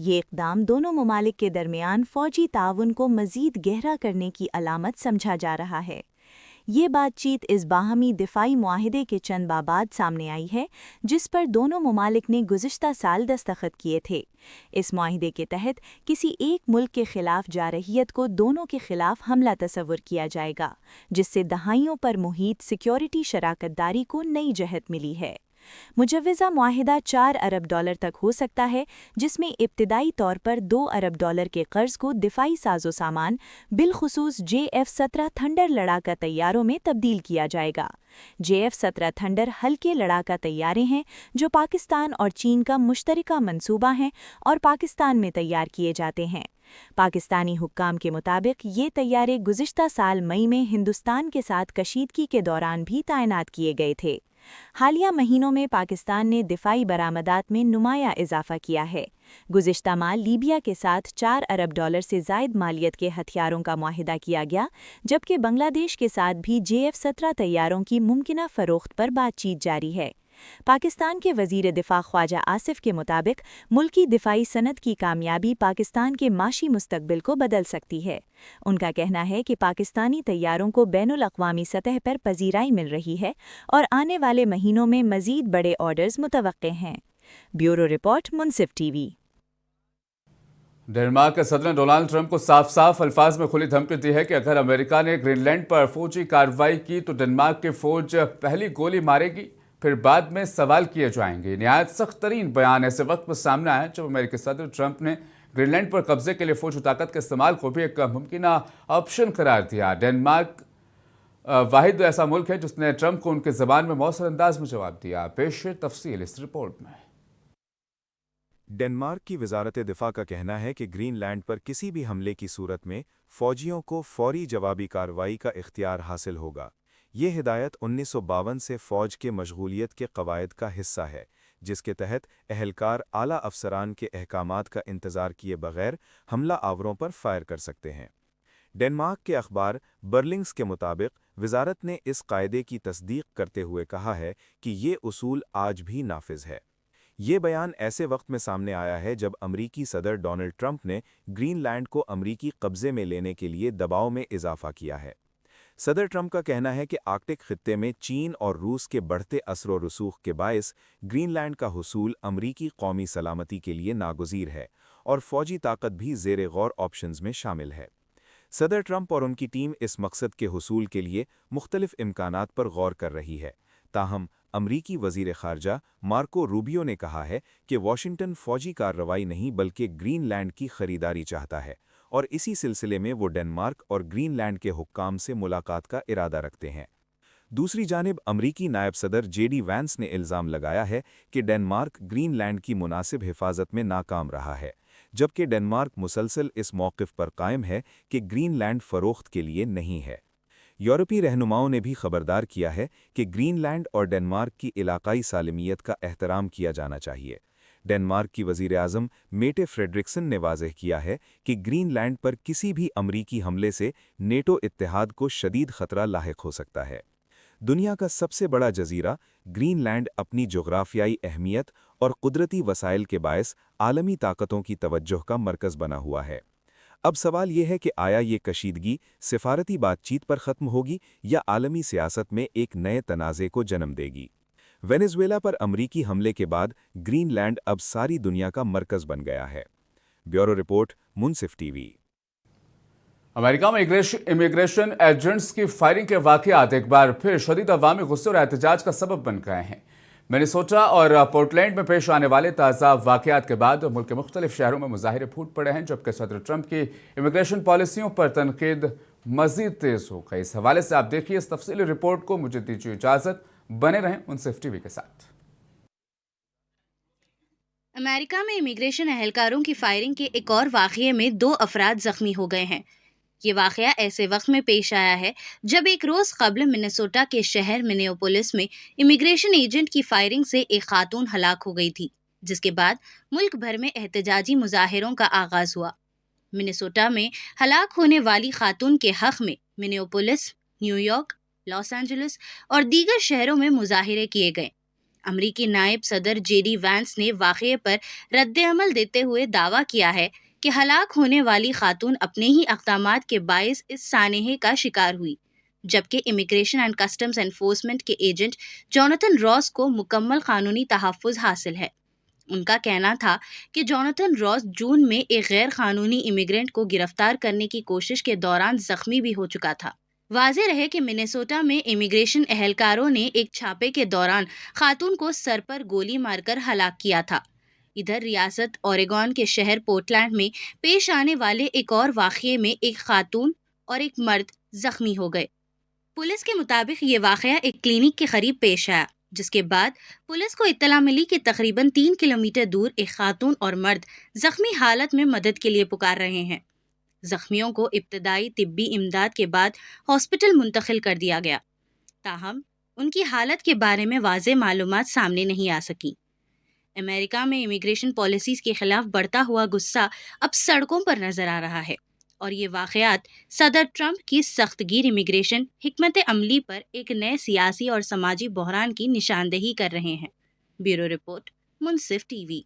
یہ اقدام دونوں ممالک کے درمیان فوجی تعاون کو مزید گہرا کرنے کی علامت سمجھا جا رہا ہے۔ یہ بات چیت اس باہمی دفاعی معاہدے کے چند ماہ بعد سامنے آئی ہے جس پر دونوں ممالک نے گزشتہ سال دستخط کیے تھے۔ اس معاہدے کے تحت کسی ایک ملک کے خلاف جارحیت کو دونوں کے خلاف حملہ تصور کیا جائے گا، جس سے دہائیوں پر محیط سیکیورٹی شراکت داری کو نئی جہت ملی ہے۔ مجوزہ معاہدہ 4 ارب ڈالر تک ہو سکتا ہے، جس میں ابتدائی طور پر 2 ارب ڈالر کے قرض کو دفاعی ساز و سامان بالخصوص JF-17 تھنڈر لڑاکا طیاروں میں تبدیل کیا جائے گا۔ JF-17 تھنڈر ہلکے لڑاکا طیارے ہیں جو پاکستان اور چین کا مشترکہ منصوبہ ہیں اور پاکستان میں تیار کیے جاتے ہیں۔ پاکستانی حکام کے مطابق یہ طیارے گزشتہ سال مئی میں ہندوستان کے ساتھ کشیدگی کے دوران بھی تعینات کیے گئے تھے۔ حالیہ مہینوں میں پاکستان نے دفاعی برآمدات میں نمایاں اضافہ کیا ہے۔ گزشتہ ماہ لیبیا کے ساتھ 4 ارب ڈالر سے زائد مالیت کے ہتھیاروں کا معاہدہ کیا گیا، جبکہ بنگلہ دیش کے ساتھ بھی JF-17 طیاروں کی ممکنہ فروخت پر بات چیت جاری ہے۔ پاکستان کے وزیر دفاع خواجہ آصف کے مطابق ملکی دفاعی صنعت کی کامیابی پاکستان کے معاشی مستقبل کو بدل سکتی ہے۔ ان کا کہنا ہے کہ پاکستانی طیاروں کو بین الاقوامی سطح پر پذیرائی مل رہی ہے اور آنے والے مہینوں میں مزید بڑے آرڈرز متوقع ہیں۔ بیورو رپورٹ، منصف ٹی وی۔ ڈنمارک کے صدر نے ڈونلڈ ٹرمپ کو صاف صاف الفاظ میں کھلی دھمکی دی ہے کہ اگر امریکہ نے گرین لینڈ پر فوجی کارروائی کی تو ڈنمارک کی فوج پہلی گولی مارے گی، پھر بعد میں سوال کیے جائیں گے۔ نہایت سخت ترین بیان ایسے وقت پر سامنے آیا جب امریکی صدر ٹرمپ نے گرین لینڈ پر قبضے کے لیے فوجی طاقت کے استعمال کو بھی ایک ممکنہ آپشن قرار دیا۔ ڈنمارک واحد ایسا ملک ہے جس نے ٹرمپ کو ان کی زبان میں مؤثر انداز میں جواب دیا۔ پیش تفصیل اس رپورٹ میں۔ ڈنمارک کی وزارت دفاع کا کہنا ہے کہ گرین لینڈ پر کسی بھی حملے کی صورت میں فوجیوں کو فوری جوابی کارروائی کا اختیار حاصل ہوگا۔ یہ ہدایت 1952 سے فوج کے مشغولیت کے قواعد کا حصہ ہے، جس کے تحت اہلکار اعلیٰ افسران کے احکامات کا انتظار کیے بغیر حملہ آوروں پر فائر کر سکتے ہیں۔ ڈنمارک کے اخبار برلنگس کے مطابق وزارت نے اس قاعدے کی تصدیق کرتے ہوئے کہا ہے کہ یہ اصول آج بھی نافذ ہے۔ یہ بیان ایسے وقت میں سامنے آیا ہے جب امریکی صدر ڈونلڈ ٹرمپ نے گرین لینڈ کو امریکی قبضے میں لینے کے لیے دباؤ میں اضافہ کیا ہے۔ صدر ٹرمپ کا کہنا ہے کہ آرکٹک خطے میں چین اور روس کے بڑھتے اثر و رسوخ کے باعث گرین لینڈ کا حصول امریکی قومی سلامتی کے لیے ناگزیر ہے اور فوجی طاقت بھی زیر غور آپشنز میں شامل ہے۔ صدر ٹرمپ اور ان کی ٹیم اس مقصد کے حصول کے لیے مختلف امکانات پر غور کر رہی ہے۔ تاہم امریکی وزیر خارجہ مارکو روبیو نے کہا ہے کہ واشنگٹن فوجی کارروائی نہیں بلکہ گرین لینڈ کی خریداری چاہتا ہے، اور اسی سلسلے میں وہ ڈنمارک اور گرین لینڈ کے حکام سے ملاقات کا ارادہ رکھتے ہیں۔ دوسری جانب امریکی نائب صدر JD وینس نے الزام لگایا ہے کہ ڈنمارک گرین لینڈ کی مناسب حفاظت میں ناکام رہا ہے، جبکہ ڈنمارک مسلسل اس موقف پر قائم ہے کہ گرین لینڈ فروخت کے لیے نہیں ہے۔ یورپی رہنماؤں نے بھی خبردار کیا ہے کہ گرین لینڈ اور ڈنمارک کی علاقائی سالمیت کا احترام کیا جانا چاہیے۔ ڈنمارک کی وزیر اعظم میٹے فریڈرکسن نے واضح کیا ہے کہ گرین لینڈ پر کسی بھی امریکی حملے سے نیٹو اتحاد کو شدید خطرہ لاحق ہو سکتا ہے۔ دنیا کا سب سے بڑا جزیرہ گرین لینڈ اپنی جغرافیائی اہمیت اور قدرتی وسائل کے باعث عالمی طاقتوں کی توجہ کا مرکز بنا ہوا ہے۔ اب سوال یہ ہے کہ آیا یہ کشیدگی سفارتی بات چیت پر ختم ہوگی یا عالمی سیاست میں ایک نئے تنازع کو جنم دے گی؟ وینزویلا پر امریکی حملے کے بعد گرین لینڈ اب ساری دنیا کا مرکز بن گیا ہے۔ بیورو رپورٹ، منصف ٹی وی۔ امریکہ میں امیگریشن ایجنٹس کی فائرنگ کے واقعات ایک بار پھر شدید عوامی غصے اور احتجاج کا سبب بن گئے ہیں۔ منیسوٹا اور پورٹلینڈ میں پیش آنے والے تازہ واقعات کے بعد ملک کے مختلف شہروں میں مظاہرے پھوٹ پڑے ہیں، جبکہ صدر ٹرمپ کی امیگریشن پالیسیوں پر تنقید مزید تیز ہو گئی۔ اس حوالے سے آپ دیکھیے اس تفصیلی رپورٹ کو۔ مجھے دیجیے اجازت، بنے رہیں منصف ٹی وی کے ساتھ۔ امریکہ میں امیگریشن اہلکاروں کی فائرنگ کے ایک اور واقعے میں 2 افراد زخمی ہو گئے ہیں۔ یہ واقعہ ایسے وقت میں پیش آیا ہے جب ایک روز قبل منیسوٹا کے شہر منیاپولس میں امیگریشن ایجنٹ کی فائرنگ سے ایک خاتون ہلاک ہو گئی تھی، جس کے بعد ملک بھر میں احتجاجی مظاہروں کا آغاز ہوا۔ منیسوٹا میں ہلاک ہونے والی خاتون کے حق میں Minneapolis, New York, Los Angeles اور دیگر شہروں میں مظاہرے کیے گئے۔ امریکی نائب صدر جے ڈی وینس نے واقعے پر رد عمل دیتے ہوئے دعویٰ کیا ہے کہ ہلاک ہونے والی خاتون اپنے ہی اقدامات کے باعث اس سانحے کا شکار ہوئی، جبکہ امیگریشن اینڈ کسٹمز انفورسمنٹ کے ایجنٹ جوناتھن راس کو مکمل قانونی تحفظ حاصل ہے۔ ان کا کہنا تھا کہ جوناتھن راس جون میں ایک غیر قانونی امیگرینٹ کو گرفتار کرنے کی کوشش کے دوران زخمی بھی ہو چکا تھا۔ واضح رہے کہ منیسوٹا میں امیگریشن اہلکاروں نے ایک چھاپے کے دوران خاتون کو سر پر گولی مار کر ہلاک کیا تھا۔ ادھر ریاست اوریگون کے شہر پورٹلینڈ میں پیش آنے والے ایک اور واقعے میں ایک خاتون اور ایک مرد زخمی ہو گئے۔ پولیس کے مطابق یہ واقعہ ایک کلینک کے قریب پیش آیا، جس کے بعد پولیس کو اطلاع ملی کہ تقریباً 3 کلومیٹر دور ایک خاتون اور مرد زخمی حالت میں مدد کے لیے پکار رہے ہیں۔ زخمیوں کو ابتدائی طبی امداد کے بعد ہاسپٹل منتقل کر دیا گیا، تاہم ان کی حالت کے بارے میں واضح معلومات سامنے نہیں آ سکیں۔ امریکہ میں امیگریشن پالیسیز کے خلاف بڑھتا ہوا غصہ اب سڑکوں پر نظر آ رہا ہے، اور یہ واقعات صدر ٹرمپ کی سخت گیر امیگریشن حکمت عملی پر ایک نئے سیاسی اور سماجی بحران کی نشاندہی کر رہے ہیں۔ بیورو رپورٹ، منصف ٹی وی۔